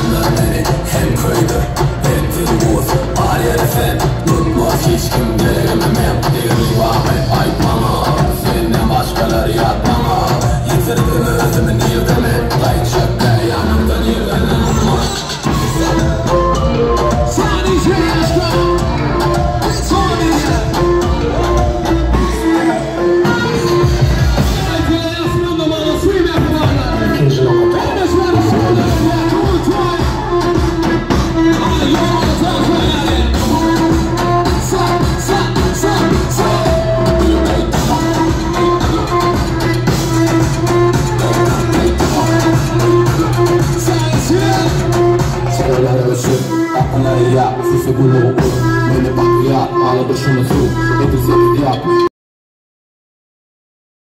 Tanır beni hem köyde hem Firdevs Ariel FM Durmaz hiç kim gelemem Deli vahmet aytmama Senden başkaları yatmama Yitirdim özümü nirdeme Like şakka yanımda nirdeme Sadece aşkım Aklına yap, sesi bulu oku Beni bak yap, ağladı şunu su Edil sepet yap